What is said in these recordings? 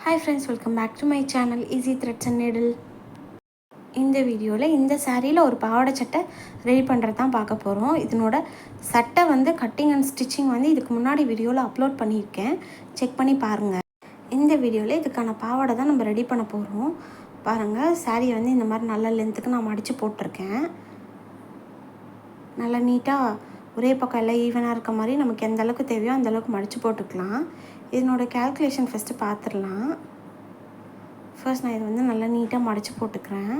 Hi friends, welcome back to my channel Easy Threads and Needle. இந்த வீடியோவில் இந்த சாரியில் ஒரு பாவாடை சட்டை ரெடி பண்ணுறது தான் பார்க்க போகிறோம். இதனோட சட்டை வந்து கட்டிங் அண்ட் ஸ்டிச்சிங் வந்து இதுக்கு முன்னாடி வீடியோவில் அப்லோட் பண்ணியிருக்கேன், செக் பண்ணி பாருங்கள். இந்த வீடியோவில் இதுக்கான பாவாடை தான் நம்ம ரெடி பண்ண போகிறோம். பாருங்கள், சாரியை வந்து இந்த மாதிரி நல்ல லென்த்துக்கு நான் மடித்து போட்டிருக்கேன். நல்லா நீட்டாக ஒரே பக்கம் எல்லாம் ஈவனாக இருக்க மாதிரி நமக்கு எந்த அளவுக்கு தேவையோ அந்தளவுக்கு மடித்து போட்டுக்கலாம். இதனோட கேல்குலேஷன் ஃபஸ்ட்டு பார்த்துடலாம். ஃபர்ஸ்ட் நான் இதை வந்து நல்லா நீட்டாக மடித்து போட்டுக்கிறேன்.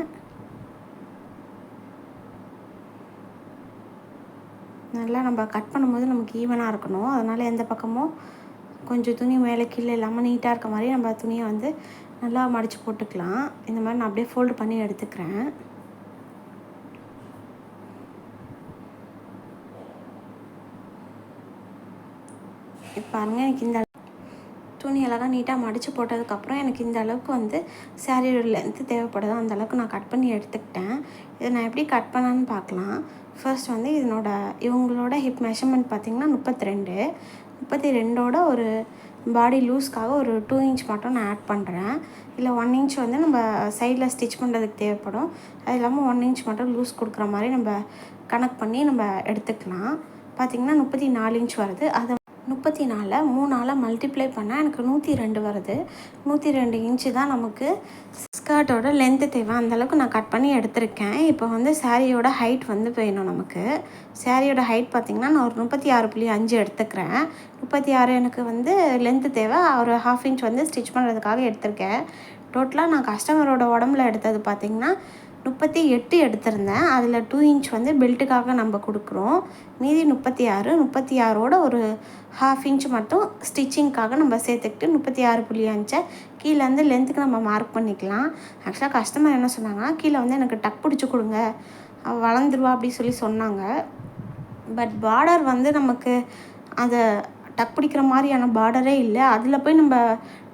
நல்லா நம்ம கட் பண்ணும்போது நமக்கு ஈவனாக இருக்கணும். அதனால் எந்த பக்கமும் கொஞ்சம் துணி மேலே கீழே இல்லாமல் நீட்டாக இருக்க மாதிரி நம்ம துணியை வந்து நல்லா மடித்து போட்டுக்கலாம். இந்த மாதிரி நான் அப்படியே ஃபோல்டு பண்ணி எடுத்துக்கிறேன். இப்போ பாருங்கள், எனக்கு இந்த துணி அழகாக நீட்டாக மடித்து போட்டதுக்கப்புறம் எனக்கு இந்த அளவுக்கு வந்து சாரியோட லென்த்து தேவைப்படுதோ அந்த அளவுக்கு நான் கட் பண்ணி எடுத்துக்கிட்டேன். இதை நான் எப்படி கட் பண்ணேன்னு பார்க்கலாம். ஃபர்ஸ்ட் வந்து இவங்களோட ஹிப் மெஷர்மெண்ட் பார்த்திங்கன்னா 32 ஒரு பாடி லூஸ்க்காக ஒரு 2 இன்ச் மட்டும் நான் ஆட் பண்ணுறேன். இல்லை 1 இன்ச் வந்து நம்ம சைடில் ஸ்டிச் பண்ணுறதுக்கு தேவைப்படும். அது இல்லாமல் 1 இன்ச் மட்டும் லூஸ் கொடுக்குற மாதிரி நம்ம கணக்கு பண்ணி நம்ம எடுத்துக்கலாம். பார்த்திங்கன்னா 34 இன்ச் வருது. அதை 34 3ஆல் மல்டிப்ளை பண்ணால் எனக்கு 102 வருது. 102 இன்ச்சு தான் நமக்கு ஸ்கர்ட்டோட லென்த்து தேவை. அந்தளவுக்கு நான் கட் பண்ணி எடுத்திருக்கேன். இப்போ வந்து சாரியோட ஹைட் வந்து வேணும் நமக்கு. சாரியோட ஹைட் பார்த்திங்கன்னா நான் ஒரு 36.5 எடுத்துக்கிறேன். 36 எனக்கு வந்து லென்த்து தேவை. ஒரு 1/2 இன்ச் வந்து ஸ்டிச் பண்ணுறதுக்காக எடுத்திருக்கேன். டோட்டலாக நான் கஸ்டமரோட உடம்புல எடுத்தது பார்த்திங்கன்னா 38 எடுத்திருந்தேன். அதில் 2 இன்ச் வந்து பெல்ட்டுக்காக நம்ம கொடுக்குறோம். மீதி 36ஓட ஒரு 1/2 இன்ச் மட்டும் ஸ்டிச்சிங்க்காக நம்ம சேர்த்துக்கிட்டு 36.5 கீழே வந்து லென்த்துக்கு நம்ம மார்க் பண்ணிக்கலாம். ஆக்சுவலாக கஸ்டமர் என்ன சொன்னாங்கன்னா, கீழே வந்து எனக்கு டக் பிடிச்சி கொடுங்க, வளர்ந்துருவா அப்படி சொன்னாங்க. பட் பார்டர் வந்து நமக்கு அதை டக் பிடிக்கிற மாதிரியான பார்டரே இல்லை. அதில் போய் நம்ம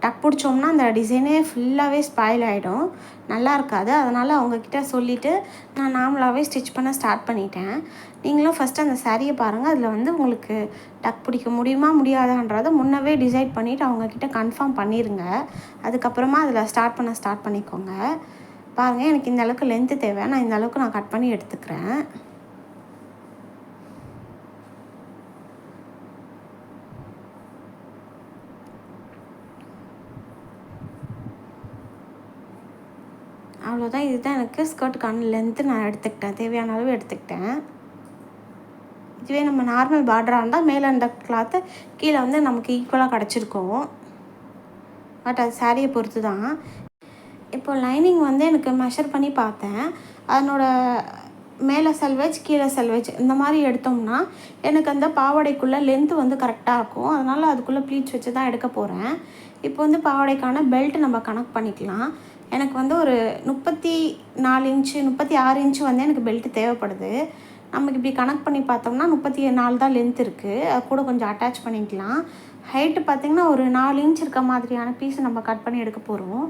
டக் பிடிச்சோம்னா அந்த டிசைனே ஃபுல்லாகவே ஸ்பாயில் ஆகிடும், நல்லா இருக்காது. அதனால் அவங்கக்கிட்ட சொல்லிவிட்டு நான் நார்மலாகவே ஸ்டிச் பண்ண ஸ்டார்ட் பண்ணிட்டேன். நீங்களும் ஃபஸ்ட்டு அந்த சாரியை பாருங்கள். அதில் வந்து உங்களுக்கு டக் பிடிக்க முடியுமா முடியாதான்றதை முன்னவே டிசைட் பண்ணிவிட்டு அவங்கக்கிட்ட கன்ஃபார்ம் பண்ணிடுங்க. அதுக்கப்புறமா அதில் ஸ்டார்ட் பண்ணிக்கோங்க. பாருங்கள், எனக்கு இந்த அளவுக்கு லென்த்து தேவை. நான் இந்த அளவுக்கு நான் கட் பண்ணி எடுத்துக்கிறேன். அவ்வளோதான். இதுதான் எனக்கு ஸ்கர்ட்டுக்கான லென்த்து நான் எடுத்துக்கிட்டேன், தேவையான அளவு எடுத்துக்கிட்டேன். இதுவே நம்ம நார்மல் பார்டராக இருந்தால் மேலே அந்த கிளாத்து கீழே வந்து நமக்கு ஈக்குவலாக கிடச்சிருக்கும். பட் அது சாரியை பொறுத்து தான். இப்போது லைனிங் வந்து எனக்கு மெஷர் பண்ணி பார்த்தேன். அதனோட மேலே செல்வேஜ் கீழே செல்வேஜ் இந்த மாதிரி எடுத்தோம்னா எனக்கு அந்த பாவாடைக்குள்ளே லென்த்து வந்து கரெக்டாக இருக்கும். அதனால் அதுக்குள்ளே ப்ளீட்ஸ் வச்சு தான் எடுக்க போகிறேன். இப்போ வந்து பாவாடைக்கான பெல்ட் நம்ம கனெக்ட் பண்ணிக்கலாம். எனக்கு வந்து ஒரு 36 இன்ச்சு வந்து எனக்கு பெல்ட்டு தேவைப்படுது. நமக்கு இப்படி கனெக்ட் பண்ணி பார்த்தோம்னா 34 தான் லென்த் இருக்குது. அது கூட கொஞ்சம் அட்டாச் பண்ணிக்கலாம். ஹைட்டு பார்த்திங்கன்னா ஒரு 4 இன்ச் இருக்க மாதிரியான பீஸை நம்ம கட் பண்ணி எடுக்க போகிறோம்.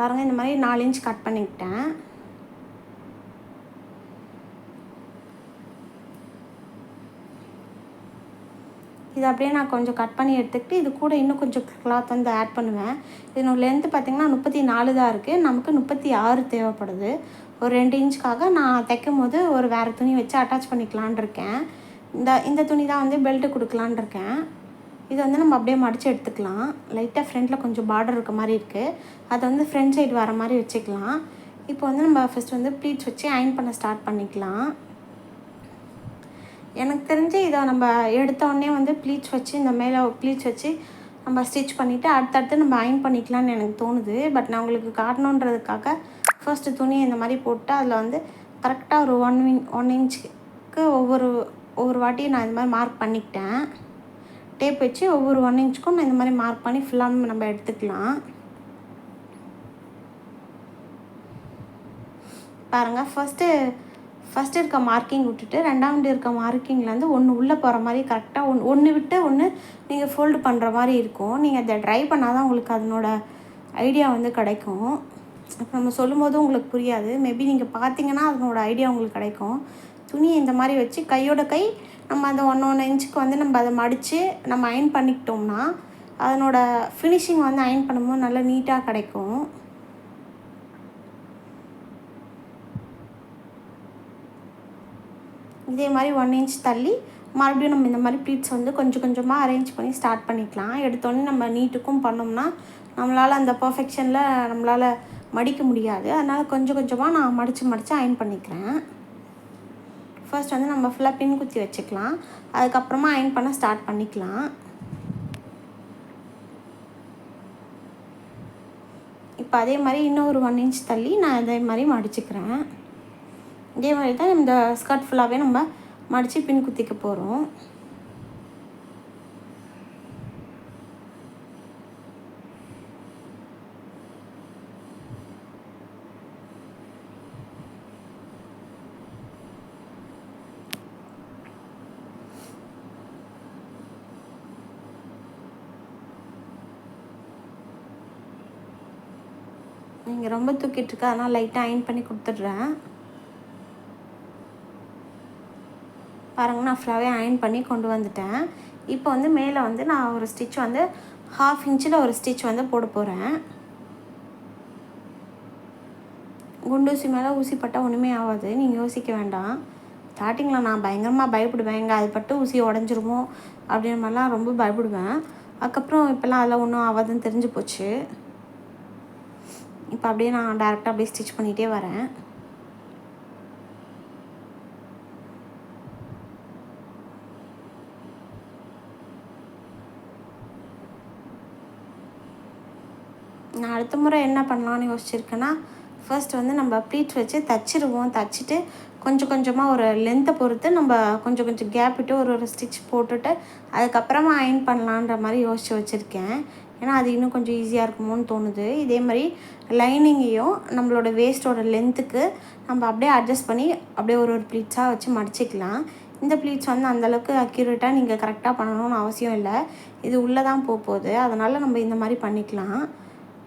பாருங்கள், இந்த மாதிரி 4 இன்ச் கட் பண்ணிக்கிட்டேன். இது அப்படியே நான் கொஞ்சம் கட் பண்ணி எடுத்துக்கிட்டு இது கூட இன்னும் கொஞ்சம் கிளாத் வந்து ஆட் பண்ணுவேன். இதனோட லென்த்து பார்த்திங்கன்னா 34 தான் இருக்குது. நமக்கு 36 தேவைப்படுது. ஒரு 2 இன்ச்சுக்காக நான் தைக்கும் போது ஒரு வேறு துணி வச்சு அட்டாச் பண்ணிக்கலான் இருக்கேன். இந்த துணி தான் வந்து பெல்ட்டு கொடுக்கலான் இருக்கேன். இதை வந்து நம்ம அப்படியே மடித்து எடுத்துக்கலாம். லைட்டாக ஃப்ரண்ட்டில் கொஞ்சம் பார்டர் இருக்க மாதிரி இருக்குது. அதை வந்து ஃப்ரண்ட் சைடு வர மாதிரி வச்சுக்கலாம். இப்போ வந்து நம்ம ஃபஸ்ட்டு வந்து ப்ளீட்ஸ் வச்சு அயர்ன் பண்ண ஸ்டார்ட் பண்ணிக்கலாம். எனக்கு தெரிஞ்சு இதை நம்ம எடுத்தோடனே வந்து ப்ளீட்ஸ் வச்சு இந்த மேலே ப்ளீட்ஸ் வச்சு நம்ம ஸ்டிச் பண்ணிவிட்டு அடுத்தடுத்து நம்ம அயர்ன் பண்ணிக்கலான்னு எனக்கு தோணுது. பட் நான் உங்களுக்கு காட்டணுன்றதுக்காக ஃபர்ஸ்ட்டு துணியை இந்த மாதிரி போட்டு அதில் வந்து கரெக்டாக ஒரு 1 இன்ச்சுக்கு ஒவ்வொரு வாட்டியும் நான் இந்த மாதிரி மார்க் பண்ணிக்கிட்டேன். டேப் வச்சு ஒவ்வொரு 1 இன்ச்சுக்கும் நான் இந்த மாதிரி மார்க் பண்ணி ஃபுல்லாக நம்ம எடுத்துக்கலாம். பாருங்கள், ஃபஸ்ட்டு இருக்க மார்க்கிங் விட்டுட்டு ரெண்டாவது இருக்க மார்க்கிங்லேருந்து ஒன்று உள்ளே போகிற மாதிரி கரெக்டாக ஒன்று விட்டு ஒன்று நீங்கள் ஃபோல்டு பண்ணுற மாதிரி இருக்கும். நீங்கள் அதை ட்ரை பண்ணால் தான் உங்களுக்கு அதனோட ஐடியா வந்து கிடைக்கும். இப்போ நம்ம சொல்லும்போது உங்களுக்கு புரியாது. மேபி நீங்கள் பார்த்தீங்கன்னா அதனோட ஐடியா உங்களுக்கு கிடைக்கும். துணியை இந்த மாதிரி வச்சு கையோட கை நம்ம அந்த 1 இன்ச்சுக்கு வந்து நம்ம அதை மடித்து நம்ம அயர்ன் பண்ணிக்கிட்டோம்னா அதனோட ஃபினிஷிங் வந்து அயர்ன் பண்ணும்போது நல்லா நீட்டாக கிடைக்கும். இதே மாதிரி 1 இன்ச் தள்ளி மறுபடியும் நம்ம இந்த மாதிரி ப்ளீட்ஸ் வந்து கொஞ்சம் கொஞ்சமாக அரேஞ்ச் பண்ணி ஸ்டார்ட் பண்ணிக்கலாம். எடுத்தோடனே நம்ம நீட்டுக்கும் பண்ணோம்னா நம்மளால் அந்த பர்ஃபெக்ஷனில் நம்மளால் மடிக்க முடியாது. அதனால் கொஞ்சம் கொஞ்சமாக நான் மடித்து அயர்ன் பண்ணிக்கிறேன். ஃபர்ஸ்ட் வந்து நம்ம ஃபுல்லாக பின் குத்தி வச்சுக்கலாம். அதுக்கப்புறமா அயர்ன் பண்ண ஸ்டார்ட் பண்ணிக்கலாம். இப்போ அதே மாதிரி இன்னும் ஒரு 1 இன்ச் தள்ளி நான் இதே மாதிரி மடிச்சுக்கிறேன். இதே மாதிரி தான் இந்த ஸ்கர்ட் ஃபுல்லாகவே நம்ம மடித்து பின் குத்திக்க போகிறோம். நீங்கள் ரொம்ப தூக்கிட்டுருக்க, அதனால் லைட்டாக அயர்ன் பண்ணி கொடுத்துட்றேன். பாருங்கள், நான் ஃபுல்லாகவே அயர்ன் பண்ணி கொண்டு வந்துட்டேன். இப்போ வந்து மேலே வந்து நான் ஒரு ஸ்டிச் வந்து 1/2 இன்ச்சில் ஒரு ஸ்டிச் வந்து போட போகிறேன். குண்டூசி மேலே ஊசி பட்டால் ஒன்றுமே ஆகாது, நீங்கள் யோசிக்க வேண்டாம். ஸ்டார்டிங்கில் நான் பயங்கரமாக பயப்படுவேன், எங்கே அது பட்டு ஊசி உடஞ்சிருமோ அப்படின்ற மாதிரிலாம் ரொம்ப பயப்படுவேன். அதுக்கப்புறம் இப்போல்லாம் அதெல்லாம் ஒன்றும் ஆகாதுன்னு தெரிஞ்சு போச்சு. இப்போ அப்படியே நான் டேரெக்டாக அப்படியே ஸ்டிச் பண்ணிகிட்டே வரேன். நான் அடுத்த முறை என்ன பண்ணலான்னு யோசிச்சிருக்கேன்னா, ஃபர்ஸ்ட் வந்து நம்ம ப்ளீட்ஸ் வச்சு தச்சிடுவோம். தச்சுட்டு கொஞ்சம் கொஞ்சமாக ஒரு லென்த்தை பொறுத்து நம்ம கொஞ்சம் கொஞ்சம் கேப் விட்டு ஒரு ஸ்டிச் போட்டுட்டு அதுக்கப்புறமா அயர்ன் பண்ணலான்ற மாதிரி யோசித்து வச்சுருக்கேன். ஏன்னா அது இன்னும் கொஞ்சம் ஈஸியாக இருக்குமோன்னு தோணுது. இதே மாதிரி லைனிங்கையும் நம்மளோட வேஸ்ட்டோட லென்த்துக்கு நம்ம அப்படியே அட்ஜஸ்ட் பண்ணி அப்படியே ஒரு ப்ளீட்ஸாக வச்சு மடிச்சிக்கலாம். இந்த ப்ளீட்ஸ் வந்து அந்தளவுக்கு அக்யூரேட்டாக நீங்கள் கரெக்டாக பண்ணணும்னு அவசியம் இல்லை. இது உள்ளே தான் போகுது, அதனால் நம்ம இந்த மாதிரி பண்ணிக்கலாம்.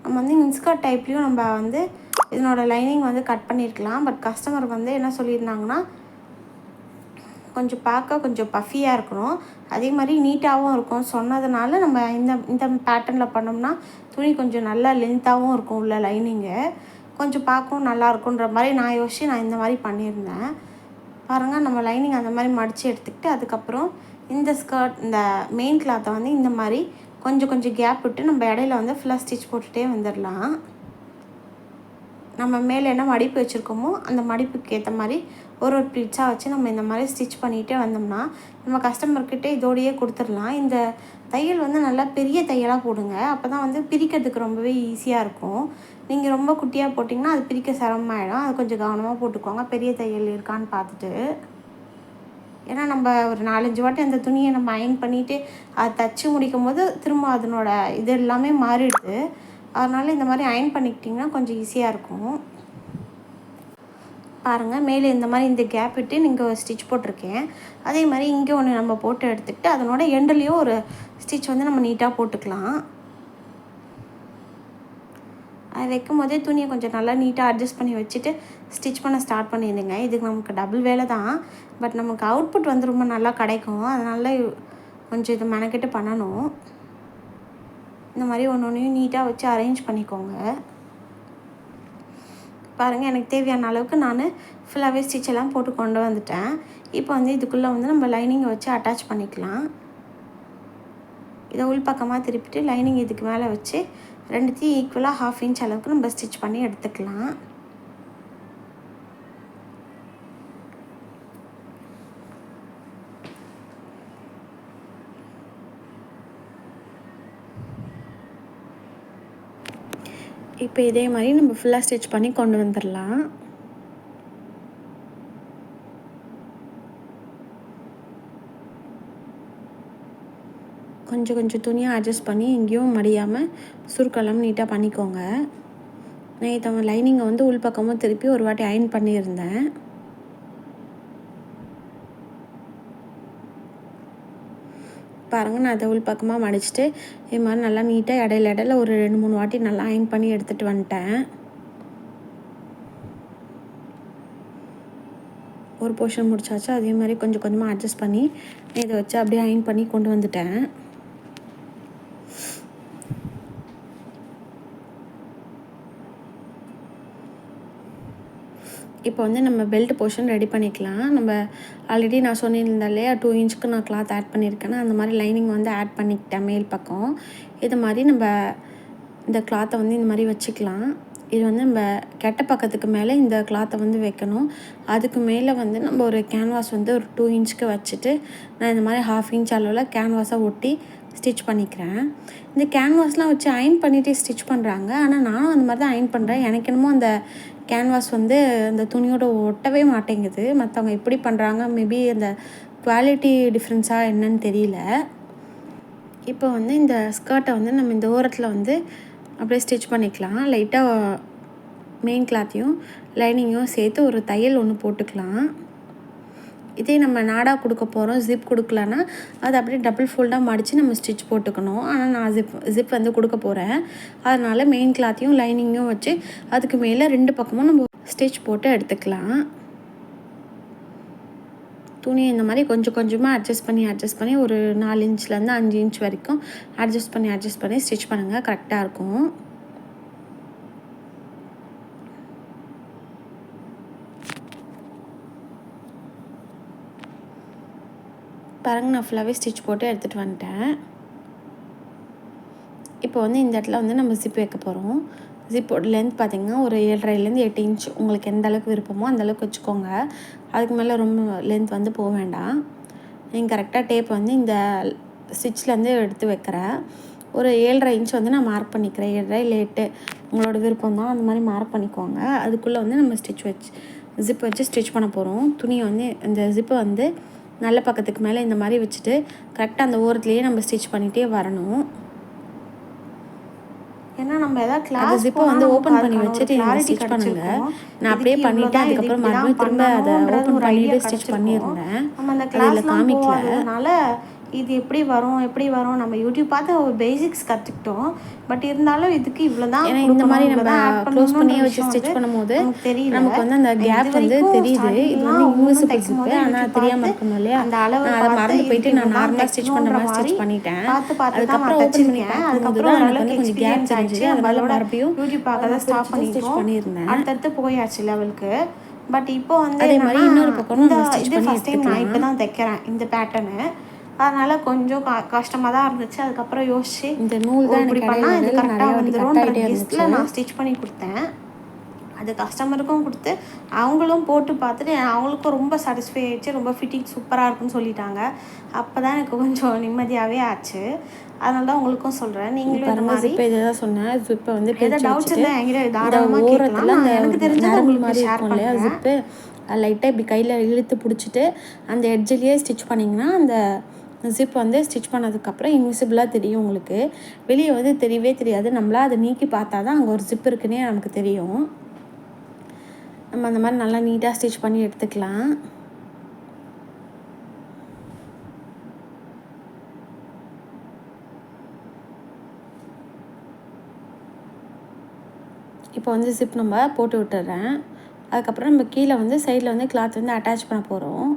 நம்ம வந்து இன்ஸ்கர்ட் டைப்லேயும் நம்ம வந்து இதனோட லைனிங் வந்து கட் பண்ணியிருக்கலாம். பட் கஸ்டமர் வந்து என்ன சொல்லியிருந்தாங்கன்னா, கொஞ்சம் பார்க்க கொஞ்சம் பஃபியாக இருக்கணும், அதே மாதிரி நீட்டாகவும் இருக்கும் சொன்னதுனால நம்ம இந்த பேட்டர்னில் பண்ணோம்னா துணி கொஞ்சம் நல்லா லென்த்தாகவும் இருக்கும். உள்ள லைனிங்கு கொஞ்சம் பார்க்கவும் நல்லா இருக்குன்ற மாதிரி நான் யோசித்து நான் இந்த மாதிரி பண்ணியிருந்தேன். பாருங்கள், நம்ம லைனிங் அந்த மாதிரி மடித்து எடுத்துக்கிட்டு அதுக்கப்புறம் இந்த ஸ்கர்ட் இந்த மெயின் கிளாத்தை வந்து இந்த மாதிரி கொஞ்சம் கொஞ்சம் கேப் விட்டு நம்ம இடையில வந்து ஃபுல்லாக ஸ்டிச் போட்டுகிட்டே வந்துடலாம். நம்ம மேலே என்ன மடிப்பு வச்சுருக்கோமோ அந்த மடிப்புக்கு ஏற்ற மாதிரி ஒரு ப்ளீட்ஸாக வச்சு நம்ம இந்த மாதிரி ஸ்டிச் பண்ணிகிட்டே வந்தோம்னா நம்ம கஸ்டமர்கிட்ட இதோடையே கொடுத்துடலாம். இந்த தையல் வந்து நல்லா பெரிய தையலாக போடுங்க, அப்போ தான் வந்து பிரிக்கிறதுக்கு ரொம்பவே ஈஸியாக இருக்கும். நீங்கள் ரொம்ப குட்டியாக போட்டிங்கன்னா அது பிரிக்க சிரமமாயிடும். அது கொஞ்சம் கவனமாக போட்டுக்கோங்க, பெரிய தையல் இருக்கான்னு பார்த்துட்டு. ஏன்னா நம்ம ஒரு 4-5 வாட்டி அந்த துணியை நம்ம அயர்ன் பண்ணிவிட்டு அதை தச்சு முடிக்கும் போது திரும்ப அதனோட இது எல்லாமே மாறிடுது. அதனால் இந்த மாதிரி அயர்ன் பண்ணிக்கிட்டிங்கன்னா கொஞ்சம் ஈஸியாக இருக்கும். பாருங்கள், மேலே இந்த மாதிரி இந்த கேப் விட்டு நீங்கள் ஒரு ஸ்டிச் போட்டிருக்கேன். அதே மாதிரி இங்கே ஒன்று நம்ம போட்டு எடுத்துக்கிட்டு அதனோட எண்டுலேயும் ஒரு ஸ்டிச் வந்து நம்ம நீட்டாக போட்டுக்கலாம். அது வைக்கும் போதே துணியை கொஞ்சம் நல்லா நீட்டாக அட்ஜஸ்ட் பண்ணி வச்சுட்டு ஸ்டிச் பண்ண ஸ்டார்ட் பண்ணிடுங்க. இதுக்கு நமக்கு டபுள் வேலை தான், பட் நமக்கு அவுட்புட் வந்து ரொம்ப நல்லா கிடைக்கும். அதனால கொஞ்சம் இது மெனக்கிட்டு பண்ணணும். இந்த மாதிரி ஒன்றையும் நீட்டாக வச்சு அரேஞ்ச் பண்ணிக்கோங்க. பாருங்கள், எனக்கு தேவையான அளவுக்கு நான் ஃபுல்லாகவே ஸ்டிச் எல்லாம் போட்டு கொண்டு வந்துட்டேன். இப்போ வந்து இதுக்குள்ளே வந்து நம்ம லைனிங்கை வச்சு அட்டாச் பண்ணிக்கலாம். இதை உள் பக்கமாக திருப்பிட்டு லைனிங் இதுக்கு மேலே வச்சு ரெண்டுத்தையும் ஈக்குவலாக 1/2 இன்ச் அளவுக்கு நம்ம ஸ்டிச் பண்ணி எடுத்துக்கலாம். இப்போ இதே மாதிரி நம்ம ஃபுல்லாக ஸ்டிச் பண்ணி கொண்டு வந்துடலாம். கொஞ்சம் கொஞ்சம் துணியை அட்ஜஸ்ட் பண்ணி எங்கேயும் மடியாமல் சுருக்கெல்லாம் நீட்டாக பண்ணிக்கோங்க. நான் லைனிங்கை வந்து உள் பக்கமும் திருப்பி ஒரு வாட்டி அயர்ன் பண்ணியிருந்தேன். பாருங்கள், நான் அதை உள் பக்கமாக மடிச்சுட்டு இது மாதிரி நல்லா நீட்டாக இடையில ஒரு 2-3 வாட்டி நல்லா அயர்ன் பண்ணி எடுத்துகிட்டு வந்துட்டேன். ஒரு போர்ஷன் முடிச்சாச்சு. அதே மாதிரி கொஞ்சம் கொஞ்சமாக அட்ஜஸ்ட் பண்ணி இதை வச்சு அப்படியே அயர்ன் பண்ணி கொண்டு வந்துட்டேன். இப்போ வந்து நம்ம பெல்ட் போர்ஷன் ரெடி பண்ணிக்கலாம். நம்ம ஆல்ரெடி நான் சொல்லியிருந்தேன் இல்லையா 2 இன்ச்சுக்கு நான் கிளாத் ஆட் பண்ணியிருக்கேன்னா அந்த மாதிரி லைனிங் வந்து ஆட் பண்ணிக்கிட்டேன் மேல் பக்கம். இது மாதிரி நம்ம இந்த கிளாத்தை வந்து இந்த மாதிரி வச்சுக்கலாம். இது வந்து நம்ம கெட்ட பக்கத்துக்கு மேலே இந்த கிளாத்தை வந்து வைக்கணும். அதுக்கு மேலே வந்து நம்ம ஒரு கேன்வாஸ் வந்து ஒரு 2 இன்ச்சுக்கு வச்சுட்டு நான் இந்த மாதிரி 1/2 இன்ச் அளவில் கேன்வாஸை ஒட்டி ஸ்டிச் பண்ணிக்கிறேன். இந்த கேன்வாஸ்லாம் வச்சு அயன் பண்ணிவிட்டு ஸ்டிச் பண்ணுறாங்க. ஆனால் நானும் அந்த மாதிரி தான் அயன் பண்ணுறேன். எனக்கு என்னமோ அந்த கேன்வாஸ் வந்து அந்த துணியோட ஒட்டவே மாட்டேங்குது. மற்றவங்க எப்படி பண்ணுறாங்க, மேபி அந்த குவாலிட்டி டிஃப்ரென்ஸாக என்னன்னு தெரியல. இப்போ வந்து இந்த ஸ்கர்ட்டை வந்து நம்ம இந்த ஓரத்தில் வந்து அப்படியே ஸ்டிச் பண்ணிக்கலாம். லைட்டாக மெயின் கிளாத்தையும் லைனிங்கும் சேர்த்து ஒரு தையல் ஒன்று போட்டுக்கலாம். இதே நம்ம நாடாக கொடுக்க போகிறோம், ஜிப் கொடுக்கலன்னா அது அப்படியே டபுள் ஃபோல்டாக மடித்து நம்ம ஸ்டிச் போட்டுக்கணும். ஆனால் நான் ஜிப் வந்து கொடுக்க போகிறேன். அதனால் மெயின் கிளாத்தையும் லைனிங்கும் வச்சு அதுக்கு மேலே 2 பக்கமும் நம்ம ஸ்டிச் போட்டு எடுத்துக்கலாம். துணியை இந்த மாதிரி கொஞ்சம் கொஞ்சமாக அட்ஜஸ்ட் பண்ணி ஒரு 4 இன்ச்லேருந்து 5 இன்ச் வரைக்கும் அட்ஜஸ்ட் பண்ணி ஸ்டிச் பண்ணுங்கள். கரெக்டாக இருக்கும். பாருங்கள், நான் ஃபுல்லாகவே ஸ்டிச் போட்டு எடுத்துகிட்டு வந்துட்டேன். இப்போ வந்து இந்த இடத்துல வந்து நம்ம ஜிப் வைக்க போகிறோம். ஜிப்போட லென்த் பார்த்திங்கன்னா ஒரு 7.5லேருந்து 8 இன்ச் உங்களுக்கு எந்த அளவுக்கு விருப்பமோ அந்தளவுக்கு வச்சுக்கோங்க. அதுக்கு மேலே ரொம்ப லென்த் வந்து போக வேண்டாம். நீங்கள் கரெக்டாக டேப் வந்து இந்த ஸ்டிச்லேருந்து எடுத்து வைக்கிறேன். ஒரு 7.5 இன்ச் வந்து நான் மார்க் பண்ணிக்கிறேன். 7.5 இல்லை 8 உங்களோட விருப்பம் தான், அந்த மாதிரி மார்க் பண்ணிக்கோங்க. அதுக்குள்ளே வந்து நம்ம ஜிப் வச்சு ஸ்டிச் பண்ண போகிறோம். துணியை வந்து இந்த ஜிப்பை வந்து நல்ல பக்கத்துக்கு மேலே இந்த மாதிரி வச்சுட்டு கரெக்டாக அந்த ஓரத்துலேயே நம்ம ஸ்டிச் பண்ணிகிட்டே வரணும். ஏன்னா நம்ம எதாவது கிளாஸ் ஜிப்பை வந்து ஓப்பன் பண்ணி வச்சுட்டு நீங்கள் ஸ்டிச் பண்ணுங்கள். நான் அப்படியே பண்ணிவிட்டேன். அதுக்கப்புறம் மறுபடியும் திரும்ப அதை ஓப்பன் பண்ணிவிட்டு ஸ்டிச் பண்ணியிருந்தேன். நம்ம அந்த கிளாஸில் காமிக்கல. இது எப்படி வரும் நம்ம யூடியூப் பார்த்து ஒரு பேசிக்ஸ் கற்றுக்கிட்டோம். பட் இருந்தாலும் இதுக்கு இவ்வளோ தான். ஏன்னா இந்த மாதிரி நம்ம க்ளோஸ் பண்ணியே வச்சு ஸ்டிச் பண்ணும்போது தெரியல, நமக்கு வந்து அந்த கேப் வந்து தெரியுது. இது வந்து இன்விசிபிள் ஜிப்பு, ஆனால் தெரியாமல் இருக்கணும் இல்லையா. அந்த அளவு அதை மறந்து போயிட்டு நான் நார்மலாக ஸ்டிச் பண்ணுற மாதிரி ஸ்டிச் பண்ணிட்டேன். அதுக்கப்புறம் ஓப்பன் பண்ணி அதுக்கப்புறம் எனக்கு வந்து கொஞ்சம் கேப் தெரிஞ்சுது. அதனால மறுபடியும் யூடியூப் பார்க்க தான் ஸ்டாப் பண்ணி ஸ்டிச் பண்ணியிருந்தேன். அடுத்தடுத்து போயாச்சு லெவலுக்கு. பட் இப்போ வந்து அதே மாதிரி இன்னொரு பக்கம் இது ஃபஸ்ட் டைம் நான் இப்போ தான் தைக்கிறேன் இந்த பேட்டர்னு. அதனால் கொஞ்சம் கஷ்டமாக தான் இருந்துச்சு. அதுக்கப்புறம் யோசிச்சு இந்த நூல் தான் இப்படி பண்ணால் இது கரெக்டாக வந்துடும்ன்ற கெஸ்ட்டில் நான் ஸ்டிச் பண்ணி கொடுத்தேன். அது கஸ்டமருக்கும் கொடுத்து அவங்களும் போட்டு பார்த்துட்டு அவங்களுக்கும் ரொம்ப சாட்டிஸ்ஃபை ஆகிடுச்சு. ரொம்ப ஃபிட்டிங் சூப்பராக இருக்குன்னு சொல்லிட்டாங்க. அப்போ தான் எனக்கு கொஞ்சம் நிம்மதியாகவே ஆச்சு. அதனால தான் உங்களுக்கும் சொல்கிறேன். நீங்களும் இந்த மாதிரி இப்போ இதை தான் சொன்னேன். ஜிப்பை வந்து எதாவது டவுட்ஸ் இருந்தால் என்கிட்ட தாராளமாக கேட்கலாம். எனக்கு தெரிஞ்சது உங்களுக்கு ஷேர் பண்ணுறேன். ஜிப்பு லைட்டாக இப்படி கையில் இழுத்து பிடிச்சிட்டு அந்த எட்ஜிலேயே ஸ்டிச் பண்ணிங்கன்னா அந்த ஜிப் வந்து ஸ்டிச் பண்ணதுக்கப்புறம் இன்விசிபிளாக தெரியும். உங்களுக்கு வெளியே வந்து தெரியவே தெரியாது. நம்மளா அதை நீக்கி பார்த்தா தான் அங்கே ஒரு ஜிப் இருக்குன்னே நமக்கு தெரியும். நம்ம அந்த மாதிரி நல்லா நீட்டாக ஸ்டிச் பண்ணி எடுத்துக்கலாம். இப்போ வந்து ஜிப் நம்ம போட்டு விட்டுறேன். அதுக்கப்புறம் நம்ம கீழே வந்து சைடில் வந்து கிளாத் வந்து அட்டாச் பண்ண போகிறோம்.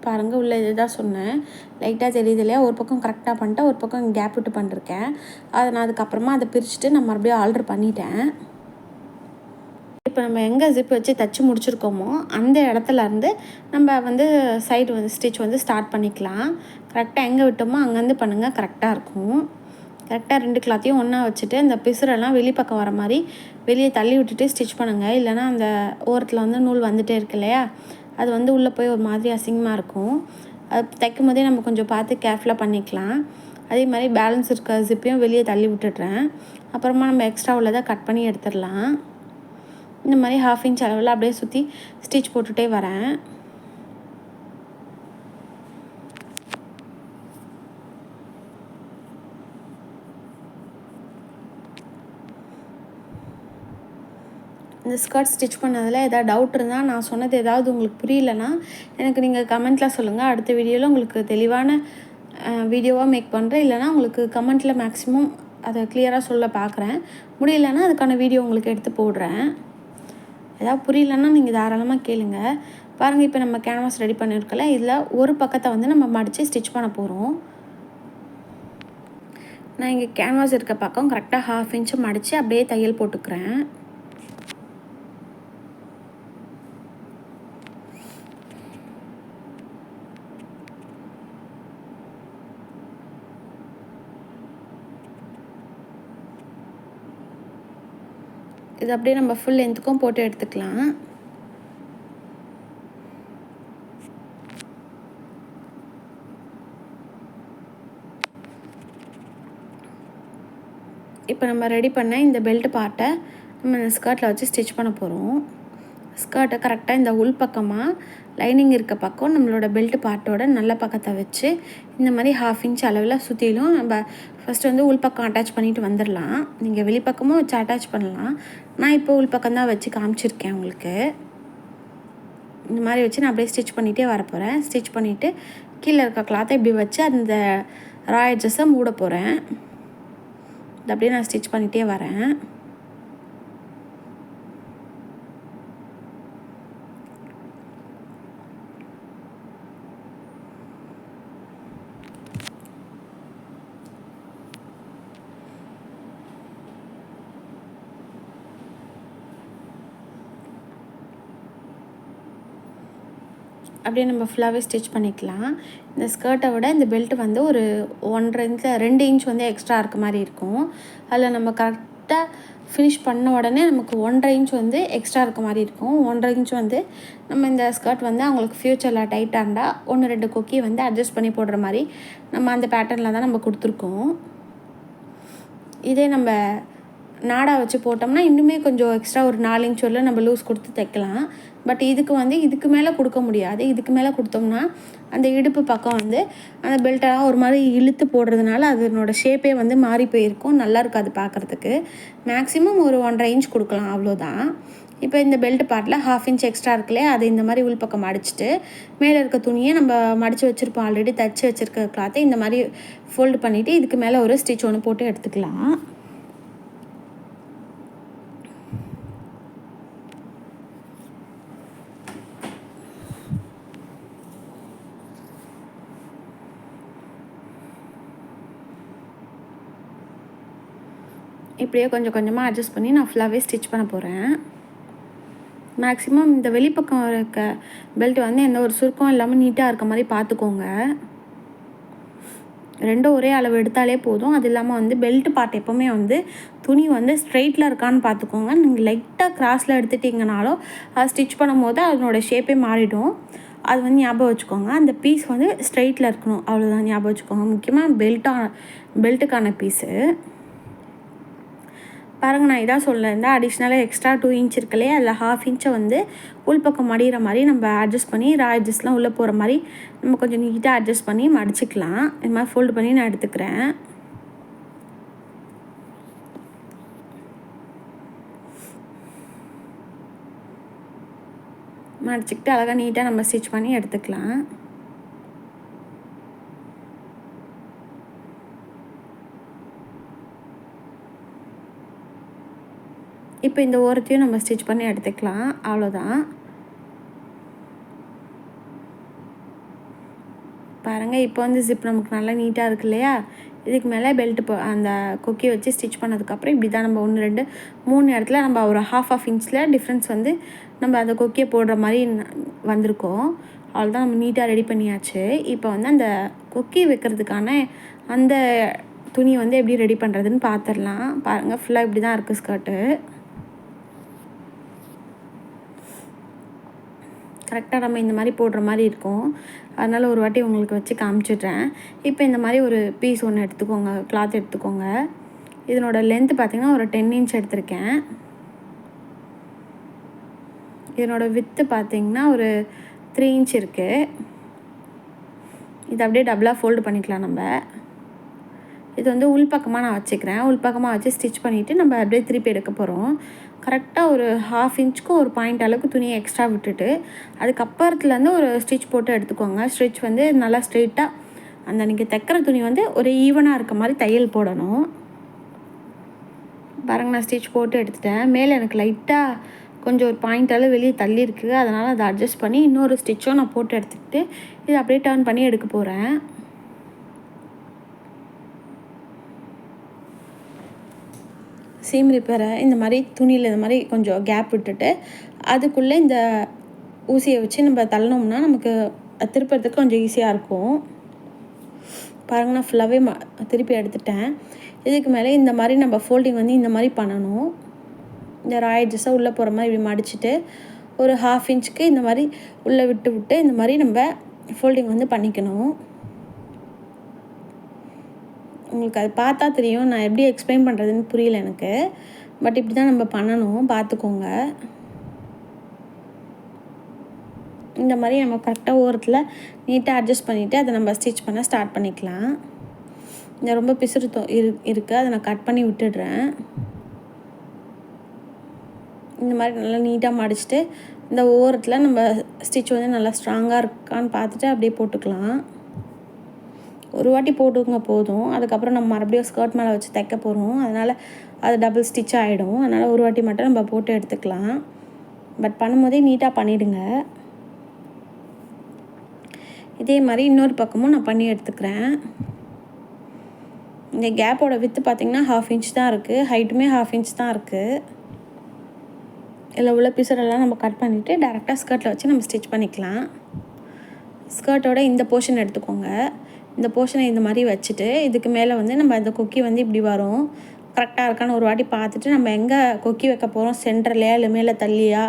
பாருங்கள், உள்ள இது தான் சொன்னேன். லைட்டாக தெரியுது இல்லையா. ஒரு பக்கம் கரெக்டாக பண்ணிட்டேன், ஒரு பக்கம் கேப் விட்டு பண்ணிருக்கேன். அதை நான் அதுக்கப்புறமா அதை பிரிச்சுட்டு நான் மறுபடியும் ஆல்ட்ரு பண்ணிட்டேன். இப்போ நம்ம எங்கே ஜிப் வச்சு தைச்சி முடிச்சிருக்கோமோ அந்த இடத்துலேருந்து நம்ம வந்து சைடு வந்து ஸ்டிச் வந்து ஸ்டார்ட் பண்ணிக்கலாம். கரெக்டாக எங்கே விட்டோமோ அங்கேருந்து பண்ணுங்கள், கரெக்டாக இருக்கும். கரெக்டாக 2 கிளாத்தையும் ஒன்றா வச்சுட்டு அந்த பிசுரெல்லாம் வெளிப்பக்கம் வர மாதிரி வெளியே தள்ளி விட்டுட்டு ஸ்டிச் பண்ணுங்கள். இல்லைனா அந்த ஓரத்தில் வந்து நூல் வந்துகிட்டே இருக்கு இல்லையா, அது வந்து உள்ளே போய் ஒரு மாதிரி அசிங்கமாக இருக்கும். அது தைக்கும் போதே நம்ம கொஞ்சம் பார்த்து கேர்ஃபுல்லாக பண்ணிக்கலாம். அதே மாதிரி பேலன்ஸ் இருக்க ஜிப்பையும் வெளியே தள்ளி விட்டுடுறேன். அப்புறமா நம்ம எக்ஸ்ட்ரா உள்ளதை கட் பண்ணி எடுத்துடலாம். இந்த மாதிரி 1/2 இன்ச் அளவில் அப்படியே சுற்றி ஸ்டிச் போட்டுகிட்டே வரேன். இந்த ஸ்கர்ட் ஸ்டிச் பண்ணதில் ஏதாவது டவுட் இருந்தால், நான் சொன்னது ஏதாவது உங்களுக்கு புரியலன்னா எனக்கு நீங்கள் கமெண்ட்டில் சொல்லுங்கள். அடுத்த வீடியோவில் உங்களுக்கு தெளிவான வீடியோவாக மேக் பண்ணுறேன். இல்லைனா உங்களுக்கு கமெண்ட்டில் மேக்ஸிமம் அதை கிளியராக சொல்ல பார்க்குறேன். முடியலைன்னா அதுக்கான வீடியோ உங்களுக்கு எடுத்து போடுறேன். ஏதாவது புரியலன்னா நீங்கள் தாராளமாக கேளுங்க. பாருங்கள், இப்போ நம்ம கேன்வாஸ் ரெடி பண்ணியிருக்கல, இதில் ஒரு பக்கத்தை வந்து நம்ம மடித்து ஸ்டிச் பண்ண போகிறோம். நான் இங்கே கேன்வாஸ் இருக்க பக்கம் கரெக்டாக 1/2 இன்ச்சு மடித்து அப்படியே தையல் போட்டுக்கிறேன். இது அப்படியே நம்ம ஃபுல் லென்த்துக்கும் போட்டு எடுத்துக்கலாம். இப்போ நம்ம ரெடி பண்ண இந்த பெல்ட் பார்ட்டை நம்ம இந்த ஸ்கர்ட்டில் வச்சு ஸ்டிச் பண்ண போகிறோம். ஸ்கர்ட்டை கரெக்டாக இந்த உள் பக்கமாக லைனிங் இருக்க பக்கம் நம்மளோட பெல்ட் பார்ட்டோட நல்ல பக்கத்தை வச்சு இந்த மாதிரி 1/2 இன்ச் அளவில் சுற்றிலும் நம்ம ஃபஸ்ட்டு வந்து உள் பக்கம் அட்டாச் பண்ணிவிட்டு வந்துடலாம். நீங்கள் வெளிப்பக்கமும் வச்சு அட்டாச் பண்ணலாம். நான் இப்போ உள் பக்கம் தான் வச்சு காமிச்சிருக்கேன் உங்களுக்கு. இந்த மாதிரி வச்சு நான் அப்படியே ஸ்டிச் பண்ணிகிட்டே வரப்போகிறேன். ஸ்டிச் பண்ணிவிட்டு கீழே இருக்க கிளாத்தை இப்படி வச்சு அந்த ரா எட்ஜஸை மூட போகிறேன். இது அப்படியே நான் ஸ்டிச் பண்ணிகிட்டே வரேன். அப்படியே நம்ம ஃபுல்லாகவே ஸ்டிச் பண்ணிக்கலாம். இந்த ஸ்கர்ட்டை விட இந்த பெல்ட் வந்து ஒரு 1.5 இன்ச் 2 இன்ச் வந்து எக்ஸ்ட்ரா இருக்க மாதிரி இருக்கும். அதில் நம்ம கரெக்டாக ஃபினிஷ் பண்ண உடனே நமக்கு 1.5 இன்ச் வந்து எக்ஸ்ட்ரா இருக்க மாதிரி இருக்கும். 1.5 இன்ச் வந்து நம்ம இந்த ஸ்கர்ட் வந்து அவங்களுக்கு ஃப்யூச்சரில் டைட்டாக இருந்தால் 1-2 கொக்கி வந்து அட்ஜஸ்ட் பண்ணி போடுற மாதிரி நம்ம அந்த பேட்டர்னில் தான் நம்ம கொடுத்துருக்கோம். இதே நம்ம நாடா வச்சு போட்டோம்னா இன்னுமே கொஞ்சம் எக்ஸ்ட்ரா ஒரு 4 இன்ச் வரல நம்ம லூஸ் கொடுத்து தைக்கலாம். பட் இதுக்கு வந்து இதுக்கு மேலே கொடுக்க முடியாது. இதுக்கு மேலே கொடுத்தோம்னா அந்த இடுப்பு பக்கம் வந்து அந்த பெல்ட்டெல்லாம் ஒரு மாதிரி இழுத்து போடுறதுனால அதனோட ஷேப்பே வந்து மாறி போயிருக்கும். நல்லா இருக்காது பார்க்குறதுக்கு. மேக்ஸிமம் ஒரு 1.5 இன்ச் கொடுக்கலாம், அவ்வளோதான். இப்போ இந்த பெல்ட் பார்ட்டில் 1/2 இன்ச் எக்ஸ்ட்ரா இருக்குல்லையே, அதை இந்த மாதிரி உள் பக்கம் மடிச்சுட்டு மேலே இருக்க துணியை நம்ம மடித்து வச்சுருப்போம், ஆல்ரெடி தைச்சி வச்சுருக்க கிளாத்தை இந்த மாதிரி ஃபோல்டு பண்ணிவிட்டு இதுக்கு மேலே ஒரு ஸ்டிச் ஒன்று போட்டு எடுத்துக்கலாம். இப்படியே கொஞ்சம் கொஞ்சமாக அட்ஜஸ்ட் பண்ணி நான் ஃபுல்லாகவே ஸ்டிச் பண்ண போகிறேன். மேக்ஸிமம் இந்த வெளிப்பக்கம் இருக்க பெல்ட் வந்து எந்த ஒரு சுருக்கம் இல்லாமல் நீட்டாக இருக்க மாதிரி பார்த்துக்கோங்க. ரெண்டும் ஒரே அளவு எடுத்தாலே போதும். அது இல்லாமல் வந்து பெல்ட் பார்ட் எப்போவுமே வந்து துணி வந்து ஸ்ட்ரெயிட்டில் இருக்கான்னு பார்த்துக்கோங்க. நீங்கள் லைட்டாக கிராஸில் எடுத்துட்டிங்கனாலும் அது ஸ்டிச் பண்ணும் போது அதனோட ஷேப்பே மாறிடும். அது வந்து ஞாபகம் வச்சுக்கோங்க. அந்த பீஸ் வந்து ஸ்ட்ரெயிட்டில் இருக்கணும், அவ்வளோதான். ஞாபகம் வச்சுக்கோங்க. முக்கியமாக பெல்ட்டுக்கான பீஸு பாருங்கள். நான் இதான் சொல்லியிருந்தேன், அடிஷ்னலாக எக்ஸ்ட்ரா 2 இன்ச் இருக்குல்லையே, அதில் 1/2 இன்ச்சை வந்து உள்பக்கம் மடிகிற மாதிரி நம்ம அட்ஜஸ்ட் பண்ணி ரா எட்ஜஸ்லாம் உள்ளே போகிற மாதிரி நம்ம கொஞ்சம் நீட்டாக அட்ஜஸ்ட் பண்ணி மடிச்சிக்கலாம். இது மாதிரி ஃபோல்டு பண்ணி நான் எடுத்துக்கிறேன். மடிச்சுக்கிட்டு அழகாக நீட்டாக நம்ம ஸ்டிச் பண்ணி எடுத்துக்கலாம். இப்போ இந்த ஓரத்தையும் நம்ம ஸ்டிச் பண்ணி எடுத்துக்கலாம், அவ்வளோதான். பாருங்கள், இப்போ வந்து ஜிப் நமக்கு நல்லா நீட்டாக இருக்கு இல்லையா. இதுக்கு மேலே பெல்ட்டு அந்த கொக்கி வச்சு ஸ்டிச் பண்ணதுக்கப்புறம் இப்படி தான் நம்ம 1, 2, 3 இடத்துல நம்ம ஒரு 1/2 இன்ச்சில் டிஃப்ரென்ஸ் வந்து நம்ம அந்த கொக்கியை போடுற மாதிரி வந்திருக்கோம். அவ்வளோதான், நம்ம நீட்டாக ரெடி பண்ணியாச்சு. இப்போ வந்து அந்த கொக்கி வைக்கிறதுக்கான அந்த துணி வந்து எப்படி ரெடி பண்ணுறதுன்னு பார்த்துடலாம். பாருங்கள், ஃபுல்லாக இப்படி தான் இருக்குது ஸ்கர்ட்டு. கரெக்டாக நம்ம இந்த மாதிரி போடுற மாதிரி இருக்கும். அதனால் ஒரு வாட்டி உங்களுக்கு வச்சு காமிச்சிடுறேன். இப்போ இந்த மாதிரி ஒரு பீஸ் ஒன்று எடுத்துக்கோங்க, கிளாத் எடுத்துக்கோங்க. இதனோட லென்த்து பார்த்திங்கன்னா ஒரு 10 இன்ச் எடுத்திருக்கேன். இதனோட வித்து பார்த்திங்கன்னா ஒரு 3 இன்ச் இருக்குது. இதை அப்படியே டபுளாக ஃபோல்டு பண்ணிக்கலாம் நம்ம. இது வந்து உள்பக்கமாக நான் வச்சுக்கிறேன். உள்பக்கமாக வச்சு ஸ்டிச் பண்ணிவிட்டு நம்ம அப்படியே திருப்பி எடுக்க போகிறோம். கரெக்டாக ஒரு 1/2 இன்ச்சுக்கு ஒரு பாயிண்ட் அளவுக்கு துணியை எக்ஸ்ட்ரா விட்டுட்டு அதுக்கப்புறத்துலேருந்து ஒரு ஸ்டிச் போட்டு எடுத்துக்கோங்க. ஸ்டிச் வந்து நல்லா ஸ்ட்ரெயிட்டாக அந்த நீங்கள் தைக்கிற துணி வந்து ஒரு ஈவனாக இருக்க மாதிரி தையல் போடணும். பாருங்கள், நான் ஸ்டிச் போட்டு எடுத்துட்டேன். மேலே எனக்கு லைட்டாக கொஞ்சம் ஒரு பாயிண்ட் அளவு வெளியே தள்ளி இருக்குது. அதனால் அதை அட்ஜஸ்ட் பண்ணி இன்னொரு ஸ்டிச்சும் நான் போட்டு எடுத்துக்கிட்டு இதை அப்படியே டர்ன் பண்ணி எடுக்க போகிறேன். சீம் ரிப்பரை இந்த மாதிரி துணியில் இந்த மாதிரி கொஞ்சம் கேப் விட்டுட்டு அதுக்குள்ளே இந்த ஊசியை வச்சு நம்ம தள்ளனோம்னா நமக்கு திருப்பறதுக்கு கொஞ்சம் ஈஸியாக இருக்கும். பாருங்கள், நான் ஃபுல்லாகவே திருப்பி எடுத்துட்டேன். இதுக்கு மேலே இந்த மாதிரி நம்ம ஃபோல்டிங் வந்து இந்த மாதிரி பண்ணணும். இந்த ரா எட்ஜஸை உள்ளே போகிற மாதிரி இப்படி மடிச்சுட்டு ஒரு 1/2 இன்ச்சுக்கு இந்த மாதிரி உள்ளே விட்டு இந்த மாதிரி நம்ம ஃபோல்டிங் வந்து பண்ணிக்கணும். உங்களுக்கு அது பார்த்தா தெரியும், நான் எப்படி எக்ஸ்பிளைன் பண்ணுறதுன்னு புரியல எனக்கு. பட் இப்படி தான் நம்ம பண்ணணும், பார்த்துக்கோங்க. இந்த மாதிரி நம்ம கரெக்டாக ஓரத்தில் நீட்டாக அட்ஜஸ்ட் பண்ணிவிட்டு அதை நம்ம ஸ்டிச் பண்ண ஸ்டார்ட் பண்ணிக்கலாம். இந்த ரொம்ப பிசுறு இருக்குது, அதை நான் கட் பண்ணி விட்டுடுறேன். இந்த மாதிரி நல்லா நீட்டாக மடிச்சுட்டு இந்த ஓரத்தில் நம்ம ஸ்டிச் வந்து நல்லா ஸ்ட்ராங்காக இருக்கான்னு பார்த்துட்டு அப்படியே போட்டுக்கலாம். ஒரு வாட்டி போட்டுங்க போதும். அதுக்கப்புறம் நம்ம மறுபடியும் ஸ்கர்ட் மேலே வச்சு தைக்க போகிறோம், அதனால் அது டபுள் ஸ்டிச் ஆகிடும். அதனால் ஒரு வாட்டி மட்டும் நம்ம போட்டு எடுத்துக்கலாம். பட் பண்ணும்போதே நீட்டாக பண்ணிவிடுங்க. இதே மாதிரி இன்னொரு பக்கமும் நான் பண்ணி எடுத்துக்கிறேன். இந்த கேப்போட வித்து பார்த்திங்கன்னா 1/2 இன்ச் தான் இருக்குது, ஹைட்டுமே 1/2 இன்ச் தான் இருக்குது. இதில் உள்ள பிசரெல்லாம் நம்ம கட் பண்ணிவிட்டு டேரெக்டாக ஸ்கர்ட்டில் வச்சு நம்ம ஸ்டிச் பண்ணிக்கலாம். ஸ்கர்ட்டோட இந்த போர்ஷன் எடுத்துக்கோங்க. இந்த போர்ஷனை இந்த மாதிரி வச்சுட்டு இதுக்கு மேலே வந்து நம்ம இந்த கொக்கி வந்து இப்படி வரும், கரெக்டாக இருக்கான்னு ஒரு வாட்டி பார்த்துட்டு நம்ம எங்கே கொக்கி வைக்க போகிறோம், சென்டர்லையா இல்லை மேலே தள்ளியா.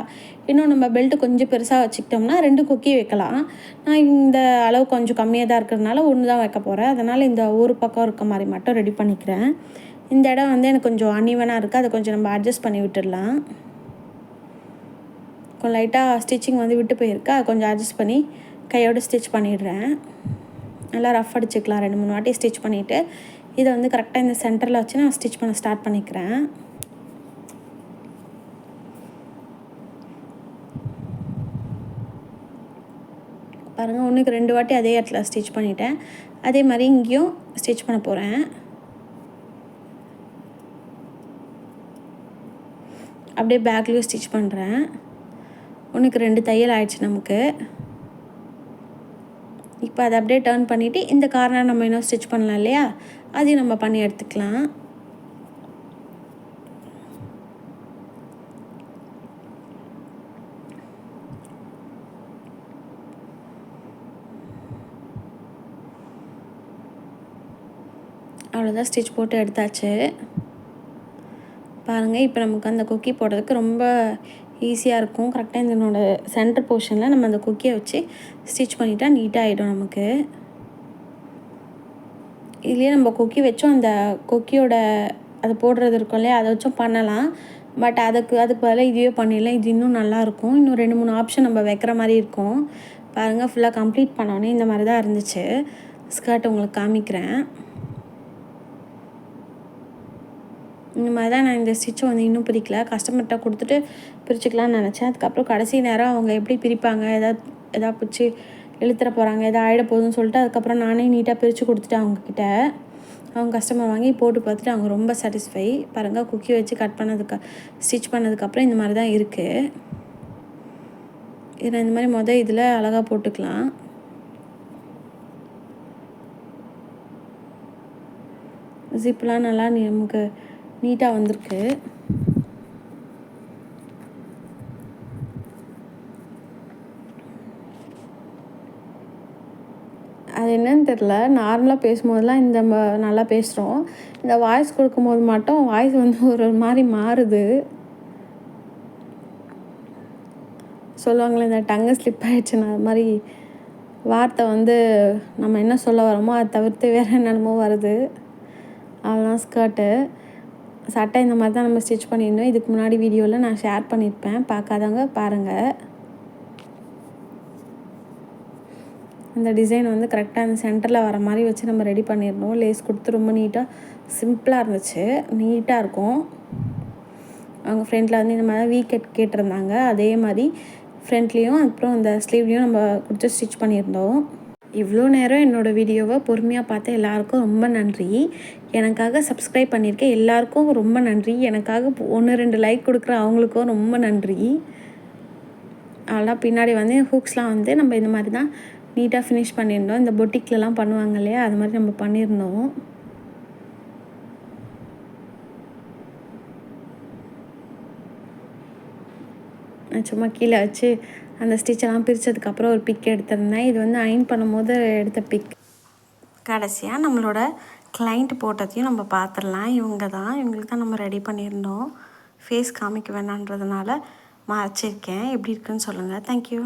இன்னும் நம்ம பெல்ட்டு கொஞ்சம் பெருசாக வச்சுக்கிட்டோம்னா 2 கொக்கி வைக்கலாம். நான் இந்த அளவு கொஞ்சம் கம்மியாக தான் இருக்கிறதுனால 1 தான் வைக்க போகிறேன். அதனால் இந்த ஒரு பக்கம் இருக்க மாதிரி மட்டும் ரெடி பண்ணிக்கிறேன். இந்த இடம் வந்து எனக்கு கொஞ்சம் அன்ஈவனாக இருக்குது, அதை கொஞ்சம் நம்ம அட்ஜஸ்ட் பண்ணி விட்டுடலாம். கொஞ்சம் லைட்டாக ஸ்டிச்சிங் வந்து விட்டு போயிருக்கு, அதை கொஞ்சம் அட்ஜஸ்ட் பண்ணி கையோடு ஸ்டிச் பண்ணிடுறேன். நல்லா ரஃப் அடிச்சுக்கலாம். 2-3 வாட்டி ஸ்டிச் பண்ணிவிட்டு இதை வந்து கரெக்டாக இந்த சென்டரில் வச்சு நான் ஸ்டிச் பண்ண ஸ்டார்ட் பண்ணிக்கிறேன். பாருங்கள், 1க்கு 2 வாட்டி அதே இடத்துல ஸ்டிச் பண்ணிட்டேன். அதே மாதிரி இங்கேயும் ஸ்டிச் பண்ண போகிறேன். அப்படியே பேக்லேயும் ஸ்டிச் பண்ணுறேன். 1க்கு 2 தையல் ஆயிடுச்சு நமக்கு. இப்போ அதை அப்படியே டர்ன் பண்ணிவிட்டு இந்த கார்னர் நம்ம இன்னும் ஸ்டிச் பண்ணலாம் இல்லையா, அதையும் நம்ம பண்ணி எடுத்துக்கலாம். அவ்வளோதான், ஸ்டிச் போட்டு எடுத்தாச்சு. பாருங்கள், இப்போ நமக்கு அந்த கொக்கி போடுறதுக்கு ரொம்ப ஈஸியாக இருக்கும். கரெக்டாக இதனோட சென்டர் போர்ஷனில் நம்ம அந்த கொக்கியை வச்சு ஸ்டிச் பண்ணிட்டா நீட்டாக ஆகிடும் நமக்கு. இதுலேயே நம்ம கொக்கி வச்சோம், அந்த கொக்கியோட அது போடுறது இருக்கும் இல்லையா, அதை வச்சும் பண்ணலாம். பட் அதுக்கு பதிலாக இதுவே பண்ணிடலாம். இது இன்னும் நல்லாயிருக்கும். இன்னும் 2-3 ஆப்ஷன் நம்ம வைக்கிற மாதிரி இருக்கும். பாருங்கள், ஃபுல்லாக கம்ப்ளீட் பண்ணோன்னே இந்த மாதிரி தான் இருந்துச்சு. ஸ்கர்ட் உங்களுக்கு காமிக்கிறேன். இந்த மாதிரி தான் நான் இந்த ஸ்டிச்சை வந்து இன்னும் பிரிக்கல, கஸ்டமர்கிட்ட கொடுத்துட்டு பிரிச்சுக்கலான்னு நினச்சேன். அதுக்கப்புறம் கடைசி நேரம் அவங்க எப்படி பிரிப்பாங்க, எதாவது பிடிச்சி இழுத்துற போகிறாங்க, எதாவது ஆகிட போகுதுன்னு சொல்லிட்டு அதுக்கப்புறம் நானே நீட்டாக பிரித்து கொடுத்துட்டேன் அவங்கக்கிட்ட. அவங்க கஸ்டமர் வாங்கி போட்டு பார்த்துட்டு அவங்க ரொம்ப சாட்டிஸ்ஃபை. பாருங்கள், குக்கி வச்சு கட் பண்ணதுக்கு ஸ்டிச் பண்ணதுக்கப்புறம் இந்த மாதிரி தான் இருக்குது. இதில் இந்த மாதிரி இதில் அழகாக போட்டுக்கலாம். ஜிப்லாம் நல்லா நமக்கு நீட்டாக வந்திருக்கு. அது என்னன்னு தெரில, நார்மலாக பேசும்போதெல்லாம் நல்லா பேசுகிறோம். இந்த வாய்ஸ் கொடுக்கும்போது மட்டும் வாய்ஸ் வந்து ஒரு மாதிரி மாறுது. சொல்லுவாங்களே, இந்த டங்கு ஸ்லிப் ஆகிடுச்சுன்னா அது மாதிரி வார்த்தை வந்து நம்ம என்ன சொல்ல வரோமோ அதை தவிர்த்து வேறு என்னென்னமோ வருது. அவ்வளோதான். ஸ்கர்ட்டு சட்டை இந்த மாதிரி தான் நம்ம ஸ்டிச் பண்ணியிருந்தோம். இதுக்கு முன்னாடி வீடியோவில் நான் ஷேர் பண்ணியிருப்பேன், பார்க்காதவங்க பாருங்கள். அந்த டிசைன் வந்து கரெக்டாக அந்த சென்டரில் வர மாதிரி வச்சு நம்ம ரெடி பண்ணியிருந்தோம். லேஸ் கொடுத்து ரொம்ப நீட்டாக சிம்பிளாக இருந்துச்சு, நீட்டாக இருக்கும். அவங்க ஃப்ரண்ட்டில் வந்து இந்த மாதிரி வீக்கெட் கேட்டிருந்தாங்க, அதே மாதிரி ஃப்ரண்ட்லேயும் அப்புறம் அந்த ஸ்லீவ்லேயும் நம்ம கொடுத்து ஸ்டிச் பண்ணியிருந்தோம். இவ்வளோ நேரம் என்னோடய வீடியோவை பொறுமையாக பார்த்த எல்லாருக்கும் ரொம்ப நன்றி. எனக்காக சப்ஸ்கிரைப் பண்ணியிருக்கேன் எல்லாருக்கும் ரொம்ப நன்றி. எனக்காக 1-2 லைக் கொடுக்குற அவங்களுக்கும் ரொம்ப நன்றி. அதெல்லாம் பின்னாடி வந்து ஹூக்ஸ்லாம் வந்து நம்ம இந்த மாதிரி தான் நீட்டாக ஃபினிஷ் பண்ணியிருந்தோம். இந்த பொட்டிக்லலாம் பண்ணுவாங்க இல்லையா, அது மாதிரி நம்ம பண்ணியிருந்தோம். நான் சும்மா கீழே வச்சு அந்த ஸ்டிச்செல்லாம் பிரித்ததுக்கப்புறம் ஒரு பிக் எடுத்திருந்தேன். இது வந்து அயர்ன் பண்ணும்போது எடுத்த பிக். கடைசியாக நம்மளோட கிளைண்ட் போட்டதையும் நம்ம பார்த்துடலாம். இவங்களுக்கு தான் நம்ம ரெடி பண்ணியிருந்தோம். ஃபேஸ் காமிக்க வேணான்றதுனால மறைச்சிருக்கேன். எப்படி இருக்குன்னு சொல்லுங்கள். தேங்க்யூ.